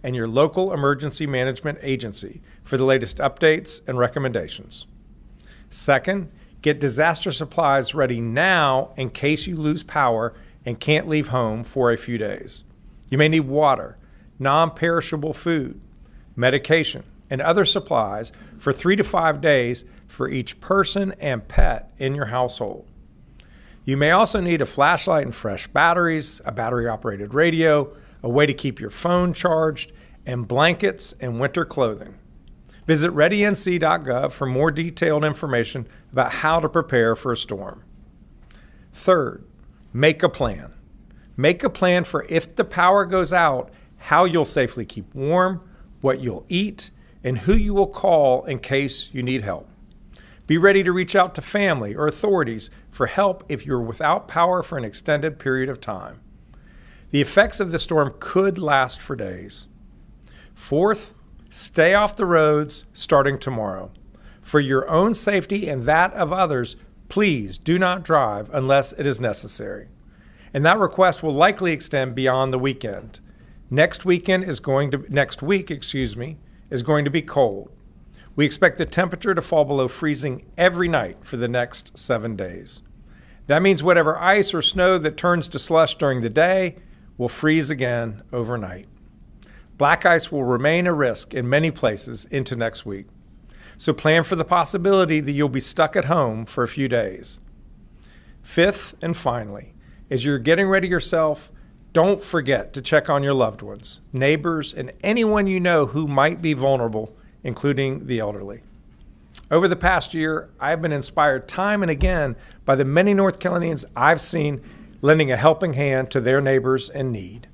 and your local emergency management agency for the latest updates and recommendations. Second, get disaster supplies ready now in case you lose power and can't leave home for a few days. You may need water, non-perishable food, medication, and other supplies for 3 to 5 days for each person and pet in your household. You may also need a flashlight and fresh batteries, a battery-operated radio, a way to keep your phone charged, and blankets and winter clothing. Visit readync.gov for more detailed information about how to prepare for a storm. Third, make a plan. Make a plan for if the power goes out, how you'll safely keep warm, what you'll eat, and who you will call in case you need help. Be ready to reach out to family or authorities for help if you're without power for an extended period of time. The effects of the storm could last for days. Fourth, stay off the roads starting tomorrow. For your own safety and that of others, please do not drive unless it is necessary. And that request will likely extend beyond the weekend. Next week is going to be cold. We expect the temperature to fall below freezing every night for the next 7 days. That means whatever ice or snow that turns to slush during the day will freeze again overnight. Black ice will remain a risk in many places into next week. So plan for the possibility that you'll be stuck at home for a few days. Fifth and finally, as you're getting ready yourself, don't forget to check on your loved ones, neighbors, and anyone you know who might be vulnerable, including the elderly. Over the past year, I've been inspired time and again by the many North Carolinians I've seen lending a helping hand to their neighbors in need.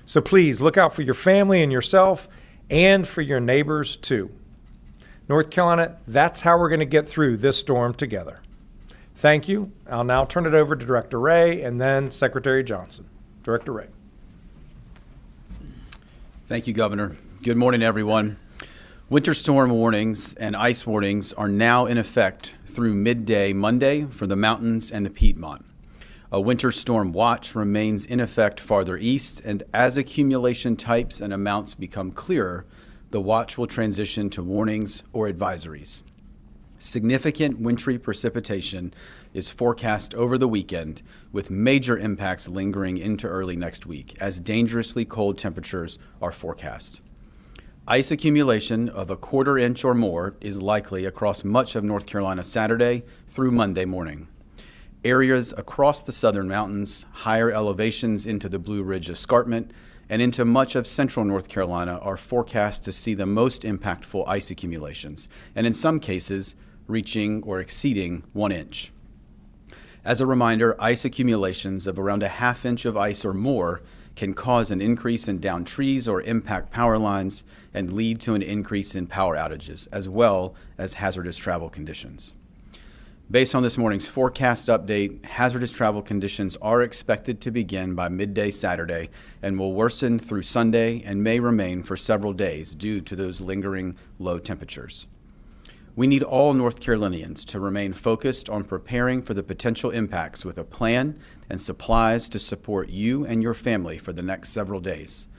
So please look out for your family and yourself and for your neighbors too. North Carolina, that's how we're going to get through this storm together. Thank you. I'll now turn it over to Director Ray and then Secretary Johnson. Director Ray. Thank you, Governor. Good morning, everyone. Winter storm warnings and ice warnings are now in effect through midday Monday for the mountains and the Piedmont. A winter storm watch remains in effect farther east, and as accumulation types and amounts become clearer, the watch will transition to warnings or advisories. Significant wintry precipitation is forecast over the weekend, with major impacts lingering into early next week as dangerously cold temperatures are forecast. Ice accumulation of a quarter inch or more is likely across much of North Carolina Saturday through Monday morning. Areas across the southern mountains, higher elevations into the Blue Ridge Escarpment, and into much of central North Carolina are forecast to see the most impactful ice accumulations, and in some cases, reaching or exceeding 1 inch. As a reminder, ice accumulations of around a ½ inch of ice or more can cause an increase in downed trees or impact power lines and lead to an increase in power outages, as well as hazardous travel conditions. Based on this morning's forecast update, hazardous travel conditions are expected to begin by midday Saturday and will worsen through Sunday and may remain for several days due to those lingering low temperatures. We need all North Carolinians to remain focused on preparing for the potential impacts with a plan and supplies to support you and your family for the next several days.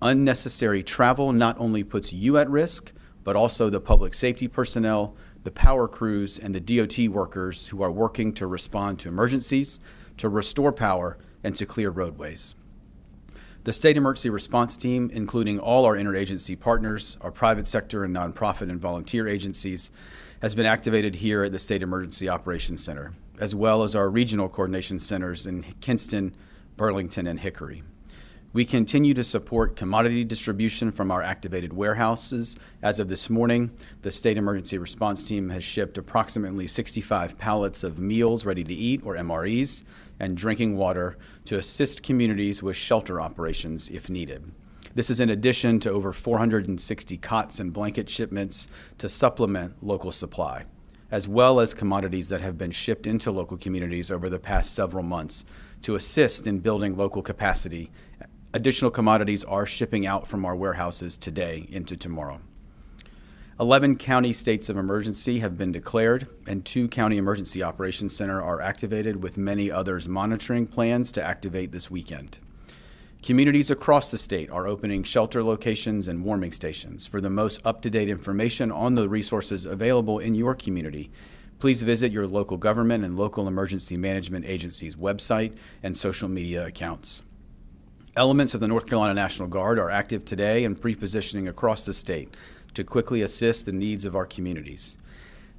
Unnecessary travel not only puts you at risk, but also the public safety personnel, the power crews, and the DOT workers who are working to respond to emergencies, to restore power, and to clear roadways. The State Emergency Response Team, including all our interagency partners, our private sector and nonprofit and volunteer agencies, has been activated here at the State Emergency Operations Center, as well as our regional coordination centers in Kinston, Burlington, and Hickory. We continue to support commodity distribution from our activated warehouses. As of this morning, the State Emergency Response Team has shipped approximately 65 pallets of meals ready to eat, or MREs, and drinking water to assist communities with shelter operations if needed. This is in addition to over 460 cots and blanket shipments to supplement local supply, as well as commodities that have been shipped into local communities over the past several months to assist in building local capacity. Additional commodities are shipping out from our warehouses today into tomorrow. 11 county states of emergency have been declared, and 2 county emergency operations center are activated, with many others monitoring plans to activate this weekend. Communities across the state are opening shelter locations and warming stations. For the most up-to-date information on the resources available in your community, please visit your local government and local emergency management agency's website and social media accounts. Elements of the North Carolina National Guard are active today and pre-positioning across the state to quickly assist the needs of our communities.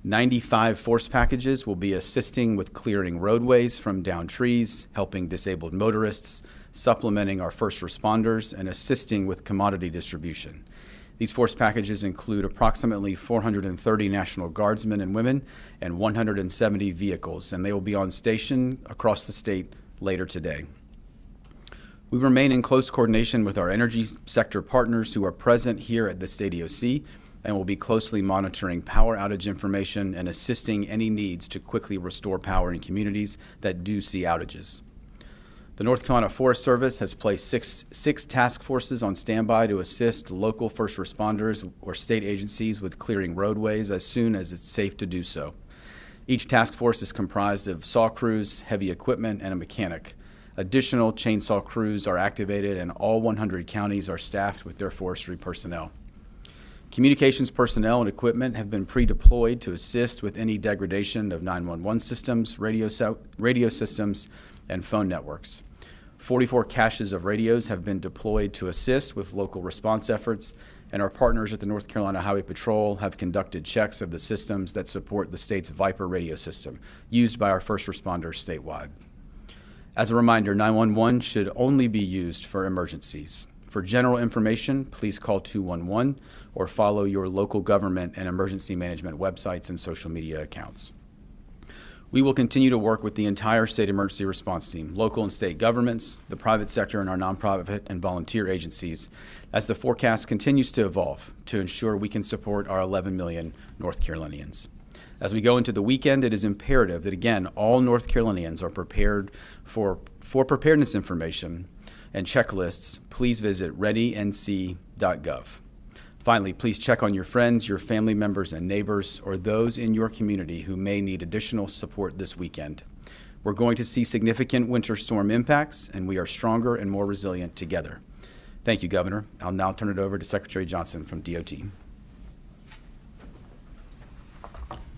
95 force packages will be assisting with clearing roadways from downed trees, helping disabled motorists, supplementing our first responders, and assisting with commodity distribution. These force packages include approximately 430 National Guardsmen and women and 170 vehicles, and they will be on station across the state later today. We remain in close coordination with our energy sector partners who are present here at the State EOC and will be closely monitoring power outage information and assisting any needs to quickly restore power in communities that do see outages. The North Carolina Forest Service has placed six task forces on standby to assist local first responders or state agencies with clearing roadways as soon as it's safe to do so. Each task force is comprised of saw crews, heavy equipment, and a mechanic. Additional chainsaw crews are activated, and all 100 counties are staffed with their forestry personnel. Communications personnel and equipment have been pre-deployed to assist with any degradation of 911 systems, radio systems, and phone networks. 44 caches of radios have been deployed to assist with local response efforts, and our partners at the North Carolina Highway Patrol have conducted checks of the systems that support the state's Viper radio system, used by our first responders statewide. As a reminder, 911 should only be used for emergencies. For general information, please call 211 or follow your local government and emergency management websites and social media accounts. We will continue to work with the entire state emergency response team, local and state governments, the private sector, and our nonprofit and volunteer agencies as the forecast continues to evolve to ensure we can support our 11 million North Carolinians. As we go into the weekend, it is imperative that, again, all North Carolinians are prepared for preparedness information and checklists. Please visit readync.gov. Finally, please check on your friends, your family members, and neighbors, or those in your community who may need additional support this weekend. We're going to see significant winter storm impacts, and we are stronger and more resilient together. Thank you, Governor. I'll now turn it over to Secretary Johnson from DOT.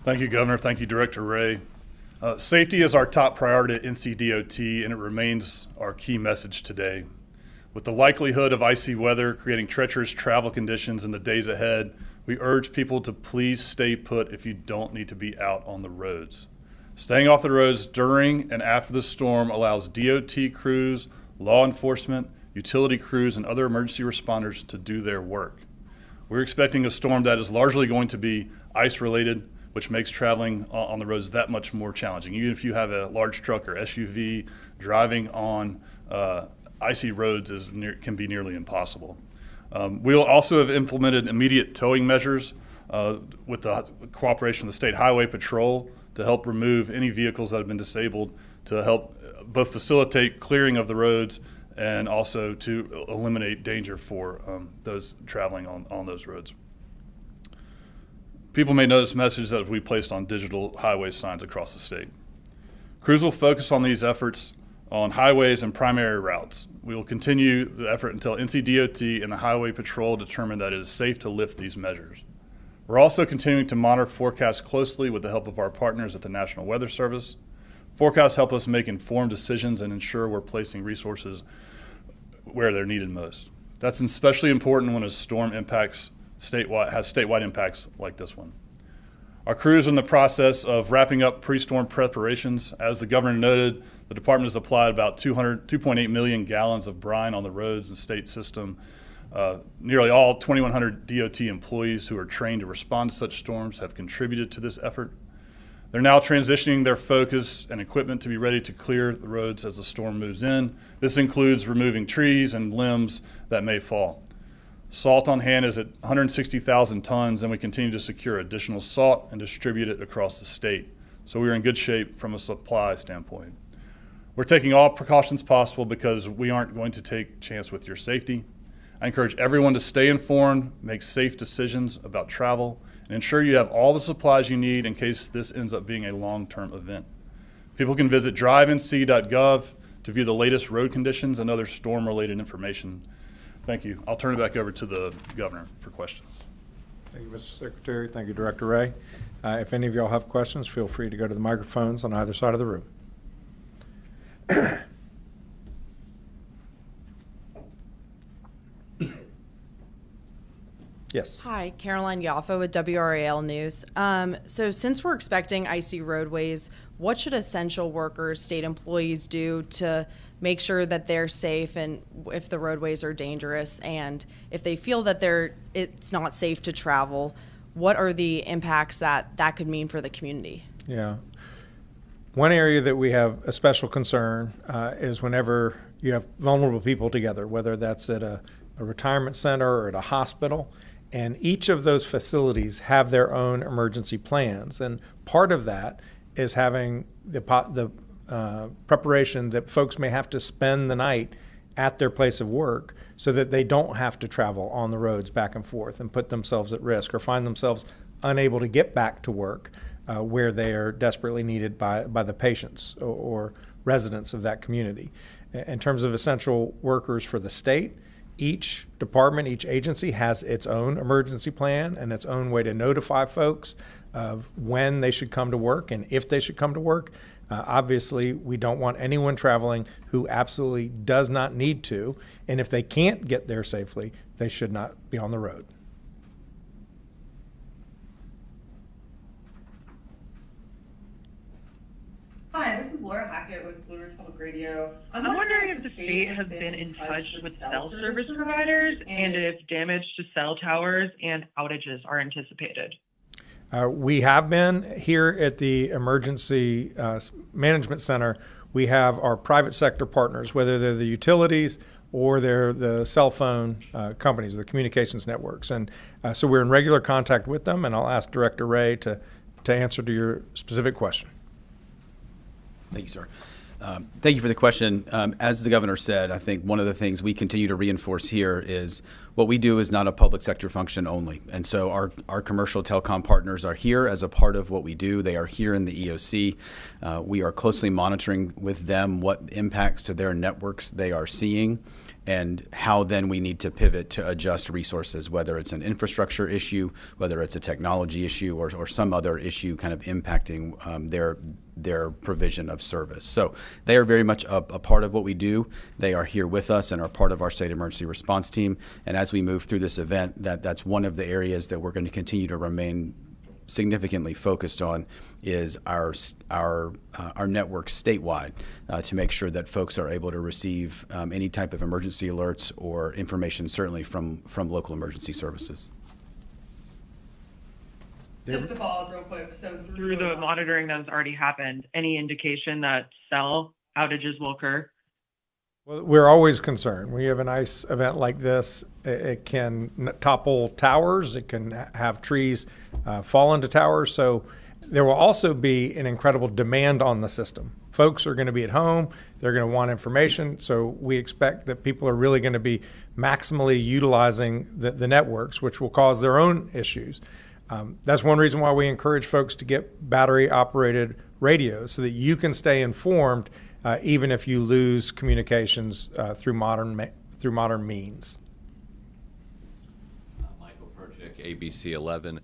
Thank you, Governor. Thank you, Director Ray. Safety is our top priority at NCDOT, and it remains our key message today. With the likelihood of icy weather creating treacherous travel conditions in the days ahead, we urge people to please stay put if you don't need to be out on the roads. Staying off the roads during and after the storm allows DOT crews, law enforcement, utility crews, and other emergency responders to do their work. We're expecting a storm that is largely going to be ice-related, which makes traveling on the roads that much more challenging. Even if you have a large truck or SUV, driving on icy roads can be nearly impossible. We'll also have implemented immediate towing measures with the cooperation of the State Highway Patrol to help remove any vehicles that have been disabled, to help both facilitate clearing of the roads and also to eliminate danger for those traveling on those roads. People may notice messages that we placed on digital highway signs across the state. Crews will focus on these efforts on highways and primary routes. We will continue the effort until NCDOT and the Highway Patrol determine that it is safe to lift these measures. We're also continuing to monitor forecasts closely with the help of our partners at the National Weather Service. Forecasts help us make informed decisions and ensure we're placing resources where they're needed most. That's especially important when a storm has statewide impacts like this one. Our crews are in the process of wrapping up pre-storm preparations. As the governor noted, the department has applied about 2.8 million gallons of brine on the roads and state system. Nearly all 2,100 DOT employees who are trained to respond to such storms have contributed to this effort. They're now transitioning their focus and equipment to be ready to clear the roads as the storm moves in. This includes removing trees and limbs that may fall. Salt on hand is at 160,000 tons, and we continue to secure additional salt and distribute it across the state. So we're in good shape from a supply standpoint. We're taking all precautions possible because we aren't going to take a chance with your safety. I encourage everyone to stay informed, make safe decisions about travel, and ensure you have all the supplies you need in case this ends up being a long-term event. People can visit drivenc.gov to view the latest road conditions and other storm-related information. Thank you. I'll turn it back over to the governor for questions. Thank you, Mr. Secretary. Thank you, Director Ray. If any of y'all have questions, feel free to go to the microphones on either side of the room. Yes. Hi, Caroline Yaffa with WRAL News. So since we're expecting icy roadways, what should essential workers, state employees do to make sure that they're safe and if the roadways are dangerous, and if they feel that it's not safe to travel, what are the impacts that could mean for the community? Yeah. One area that we have a special concern is whenever you have vulnerable people together, whether that's at a retirement center or at a hospital. And each of those facilities have their own emergency plans. And part of that is having the preparation that folks may have to spend the night at their place of work so that they don't have to travel on the roads back and forth and put themselves at risk or find themselves unable to get back to work where they are desperately needed by the patients or residents of that community. In terms of essential workers for the state, each department, each agency has its own emergency plan and its own way to notify folks of when they should come to work and if they should come to work. Obviously, we don't want anyone traveling who absolutely does not need to, and if they can't get there safely, they should not be on the road. Hi, this is Laura Hackett with Blue Ridge Public Radio. I'm wondering if the state has been in touch with cell service providers and if damage to cell towers and outages are anticipated. We have been here at the Emergency Management Center. We have our private sector partners, whether they're the utilities or they're the cell phone companies, the communications networks. And so we're in regular contact with them, and I'll ask Director Ray to answer to your specific question. Thank you, sir. Thank you for the question. As the governor said, I think one of the things we continue to reinforce here is what we do is not a public sector function only. And so our commercial telecom partners are here as a part of what we do. They are here in the EOC. We are closely monitoring with them what impacts to their networks they are seeing and how then we need to pivot to adjust resources, whether it's an infrastructure issue, whether it's a technology issue, or some other issue kind of impacting their provision of service. So they are very much a part of what we do. They are here with us and are part of our state emergency response team. And as we move through this event, that's one of the areas that we're going to continue to remain significantly focused on is our network statewide to make sure that folks are able to receive any type of emergency alerts or information, certainly from local emergency services. Just to follow up real quick, so Through the monitoring that has already happened, any indication that cell outages will occur? Well, we're always concerned. When you have an ice event like this, it can topple towers. It can have trees fall into towers. So there will also be an incredible demand on the system. Folks are going to be at home. They're going to want information. So we expect that people are really going to be maximally utilizing the networks, which will cause their own issues. That's one reason why we encourage folks to get battery-operated radios so that you can stay informed even if you lose communications through modern means. Michael Perchik, ABC 11.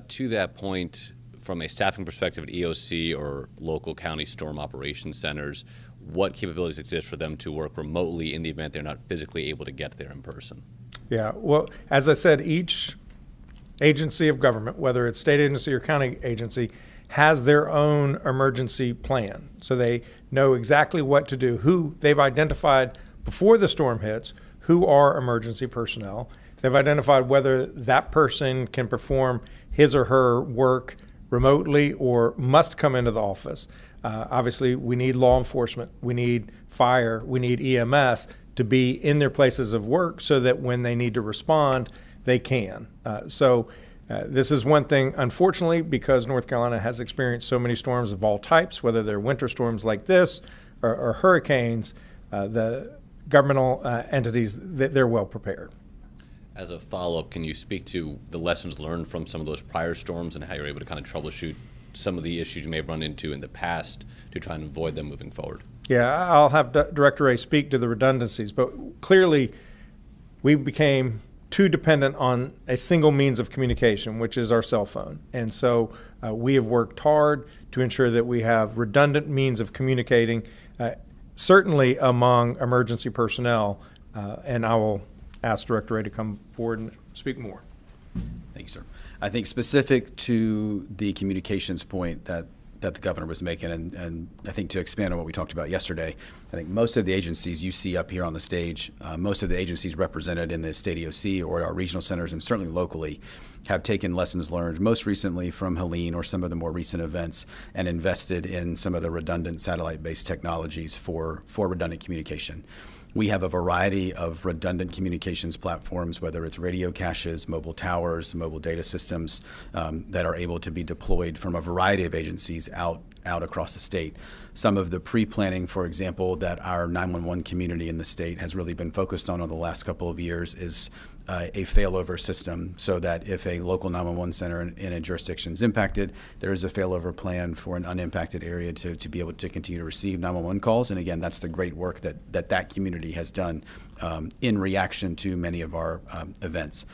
To that point, from a staffing perspective at EOC or local county storm operations centers, what capabilities exist for them to work remotely in the event they're not physically able to get there in person? Yeah, well, as I said, each agency of government, whether it's state agency or county agency, has their own emergency plan. So they know exactly what to do, who they've identified before the storm hits, who are emergency personnel. They've identified whether that person can perform his or her work remotely or must come into the office. Obviously, we need law enforcement, we need fire, we need EMS to be in their places of work so that when they need to respond, they can. This is one thing, unfortunately, because North Carolina has experienced so many storms of all types, whether they're winter storms like this or hurricanes, the governmental entities, they're well prepared. As a follow-up, can you speak to the lessons learned from some of those prior storms and how you're able to kind of troubleshoot some of the issues you may have run into in the past to try and avoid them moving forward? Yeah, I'll have Director Ray speak to the redundancies, but clearly we became too dependent on a single means of communication, which is our cell phone. And so we have worked hard to ensure that we have redundant means of communicating, certainly among emergency personnel. And I will ask Director Ray to come forward and speak more. Thank you, sir. I think specific to the communications point that the governor was making, and I think to expand on what we talked about yesterday, I think most of the agencies you see up here on the stage, most of the agencies represented in the state EOC or our regional centers and certainly locally have taken lessons learned most recently from Helene or some of the more recent events and invested in some of the redundant satellite-based technologies for redundant communication. We have a variety of redundant communications platforms, whether it's radio caches, mobile towers, mobile data systems that are able to be deployed from a variety of agencies out across the state. Some of the pre-planning, for example, that our 911 community in the state has really been focused on over the last couple of years is a failover system, so that if a local 911 center in a jurisdiction is impacted, there is a failover plan for an unimpacted area to be able to continue to receive 911 calls. And again, that's the great work that community has done in reaction to many of our events.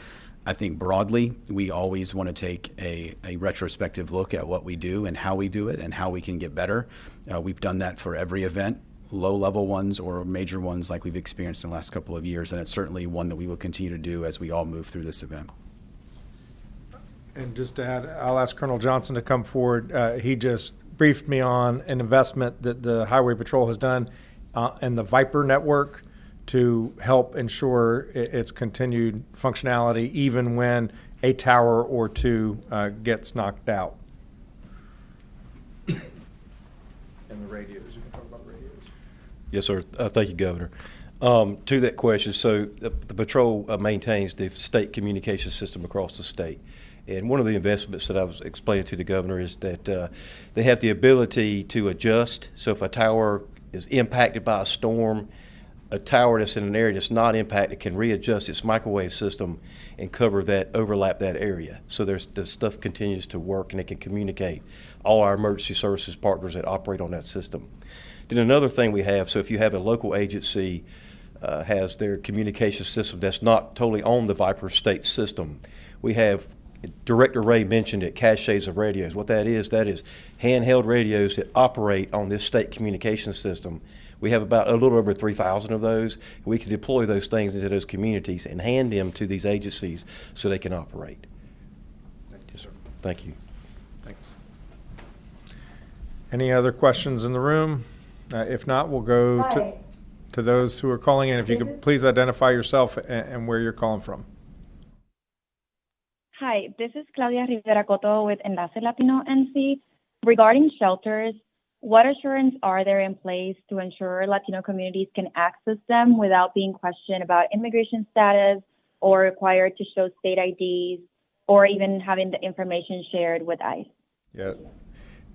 I think broadly, we always want to take a retrospective look at what we do and how we do it and how we can get better. We've done that for every event, low-level ones or major ones like we've experienced in the last couple of years, and it's certainly one that we will continue to do as we all move through this event. And just to add, I'll ask Colonel Johnson to come forward. He just briefed me on an investment that the Highway Patrol has done in the Viper network to help ensure its continued functionality even when a tower or two gets knocked out. And the radios, you can talk about radios. Yes, sir. Thank you, Governor. To that question, so the patrol maintains the state communication system across the state. And one of the investments that I was explaining to the governor is that they have the ability to adjust. So if a tower is impacted by a storm, a tower that's in an area that's not impacted can readjust its microwave system and overlap that area. So the stuff continues to work and it can communicate. All our emergency services partners that operate on that system. Then another thing we have, so if you have a local agency has their communication system that's not totally on the Viper state system, we have, Director Ray mentioned it, caches of radios. What that is handheld radios that operate on this state communication system. We have about a little over 3,000 of those. We can deploy those things into those communities and hand them to these agencies so they can operate. Yes, sir. Thank you. Thanks. Any other questions in the room? If not, we'll go to those who are calling in. If you could please identify yourself and where you're calling from. Hi, this is Claudia Rivera Coto with Enlace Latino NC. Regarding shelters, what assurance are there in place to ensure Latino communities can access them without being questioned about immigration status or required to show state IDs or even having the information shared with ICE? Yeah.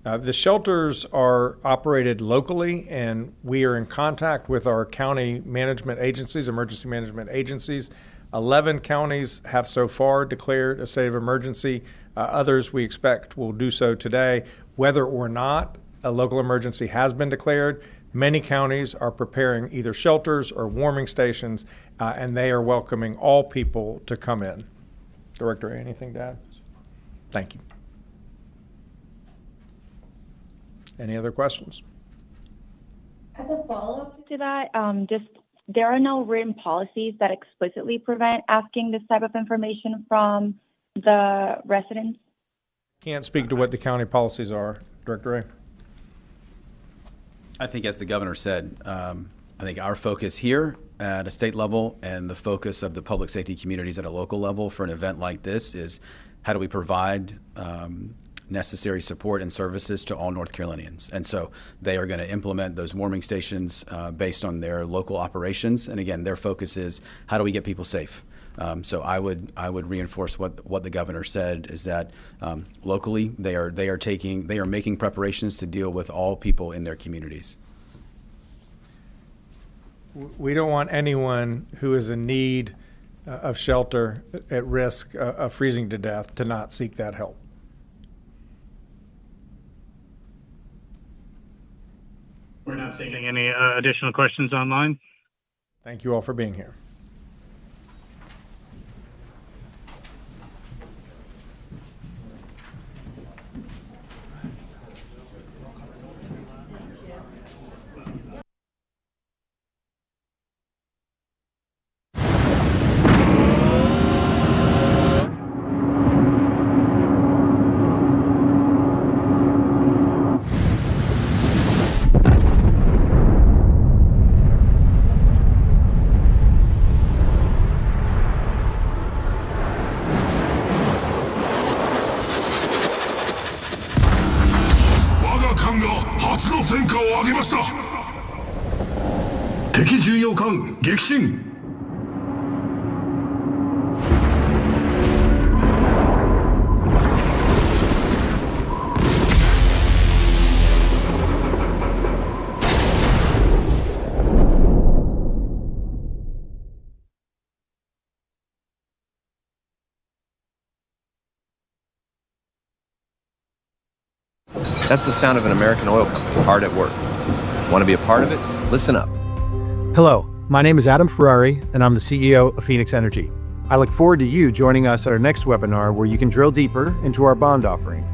The shelters are operated locally, and we are in contact with our county management agencies, emergency management agencies. 11 counties have so far declared a state of emergency. Others we expect will do so today. Whether or not a local emergency has been declared, many counties are preparing either shelters or warming stations, and they are welcoming all people to come in. Director, anything to add? Thank you. Any other questions? As a follow-up to that, there are no written policies that explicitly prevent asking this type of information from the residents? Can't speak to what the county policies are. Director Ray? I think as the governor said, I think our focus here at a state level and the focus of the public safety communities at a local level for an event like this is how do we provide necessary support and services to all North Carolinians. And so they are going to implement those warming stations based on their local operations. And again, their focus is how do we get people safe? So I would reinforce what the governor said is that locally they are making preparations to deal with all people in their communities. We don't want anyone who is in need of shelter at risk of freezing to death to not seek that help. We're not seeing any additional questions online. Thank you all for being here. That's the sound of an American oil company hard at work. Want to be a part of it? Listen up. Hello, my name is Adam Ferrari, and I'm the CEO of Phoenix Energy. I look forward to you joining us at our next webinar where you can drill deeper into our bond offering.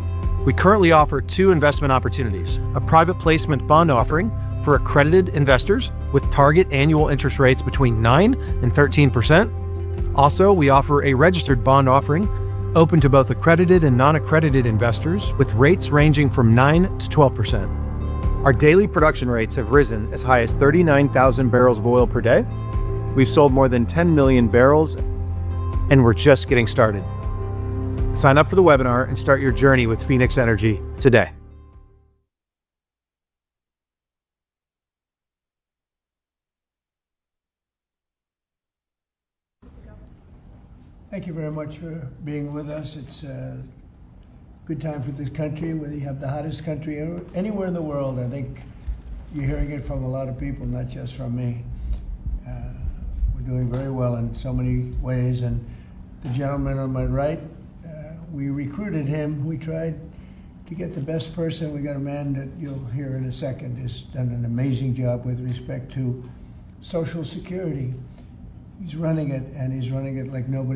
We currently offer 2 investment opportunities, a private placement bond offering for accredited investors with target annual interest rates between 9 and 13%. Also, we offer a registered bond offering open to both accredited and non-accredited investors with rates ranging from 9 to 12%. Our daily production rates have risen as high as 39,000 barrels of oil per day. We've sold more than 10 million barrels, and we're just getting started. Sign up for the webinar and start your journey with Phoenix Energy today. Thank you very much for being with us. It's a good time for this country, whether you have the hottest country anywhere in the world. I think you're hearing it from a lot of people, not just from me. We're doing very well in so many ways. And the gentleman on my right, we recruited him. We tried to get the best person. We got a man that you'll hear in a second has done an amazing job with respect to Social Security. He's running it, and he's running it like nobody